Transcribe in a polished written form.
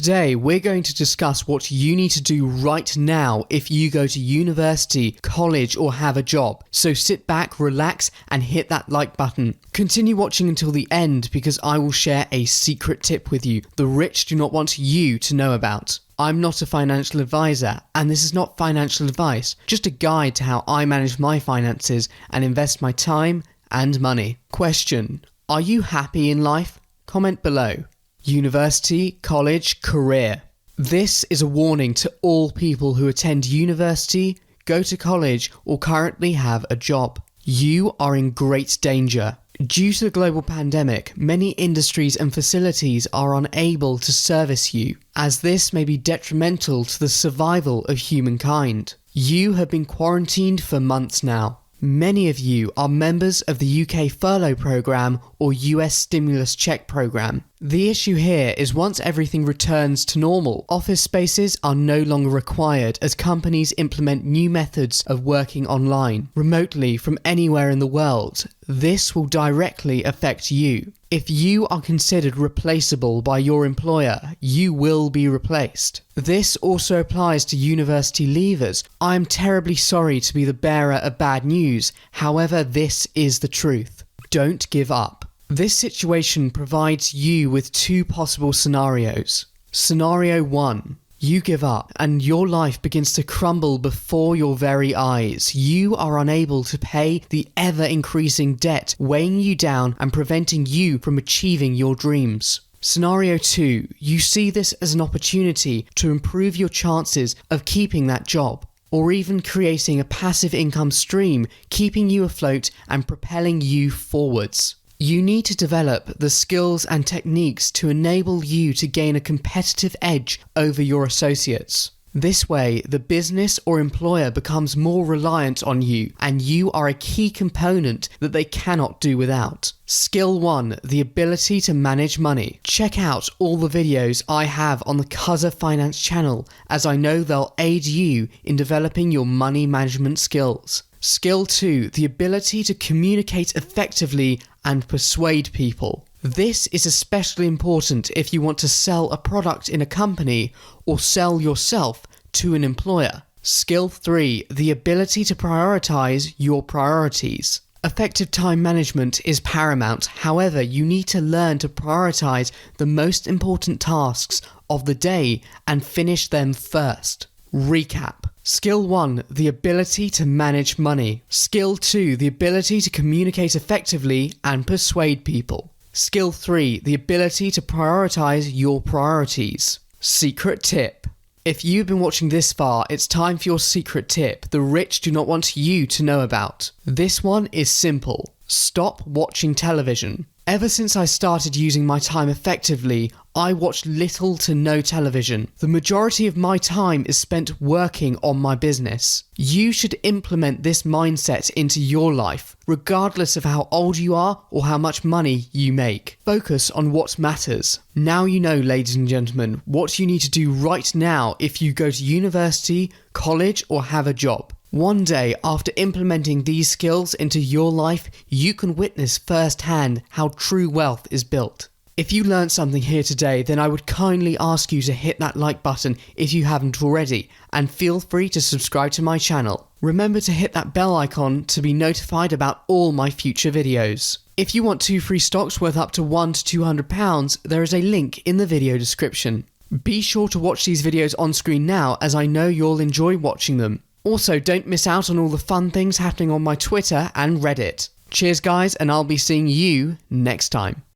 today we're going to discuss what you need to do right now if you go to university, college, or have a job. So sit back, relax, and hit that like button. Continue watching until the end because I will share a secret tip with you the rich do not want you to know about. I'm not a financial advisor, and this is not financial advice, just a guide to how I manage my finances and invest my time and money. Question: are you happy in life? Comment below. University, college, career. This is a warning to all people who attend university, go to college, or currently have a job. You are in great danger. Due to the global pandemic, many industries and facilities are unable to service you, as this may be detrimental to the survival of humankind. You have been quarantined for months now. Many of you are members of the UK furlough program or US stimulus check program. The issue here is once everything returns to normal, office spaces are no longer required as companies implement new methods of working online, remotely from anywhere in the world. This will directly affect you. If you are considered replaceable by your employer, you will be replaced. This also applies to university leavers. I am terribly sorry to be the bearer of bad news, however, this is the truth. Don't give up. This situation provides you with two possible scenarios. Scenario 1. You give up and your life begins to crumble before your very eyes. You are unable to pay the ever-increasing debt weighing you down and preventing you from achieving your dreams. Scenario 2. You see this as an opportunity to improve your chances of keeping that job, or even creating a passive income stream, keeping you afloat and propelling you forwards. You need to develop the skills and techniques to enable you to gain a competitive edge over your associates. This way, the business or employer becomes more reliant on you, and you are a key component that they cannot do without. Skill 1. The ability to manage money. Check out all the videos I have on the Cuzzer Finance channel, as I know they'll aid you in developing your money management skills. Skill 2. The ability to communicate effectively and persuade people. This is especially important if you want to sell a product in a company or sell yourself to an employer. Skill 3. The ability to prioritize your priorities. Effective time management is paramount, however, you need to learn to prioritize the most important tasks of the day and finish them first. Recap. Skill 1. The ability to manage money. Skill 2. The ability to communicate effectively and persuade people. Skill 3. The ability to prioritize your priorities. Secret tip. If you've been watching this far, it's time for your secret tip the rich do not want you to know about. This one is simple. Stop watching television. Ever since I started using my time effectively, I watch little to no television. The majority of my time is spent working on my business. You should implement this mindset into your life, regardless of how old you are or how much money you make. Focus on what matters. Now you know, ladies and gentlemen, what you need to do right now if you go to university, college, or have a job. One day, after implementing these skills into your life, you can witness firsthand how true wealth is built. If you learned something here today, then I would kindly ask you to hit that like button if you haven't already, and feel free to subscribe to my channel. Remember to hit that bell icon to be notified about all my future videos. If you want 2 free stocks worth up to £100 to £200, there is a link in the video description. Be sure to watch these videos on screen now, as I know you'll enjoy watching them. Also, don't miss out on all the fun things happening on my Twitter and Reddit. Cheers guys, and I'll be seeing you next time.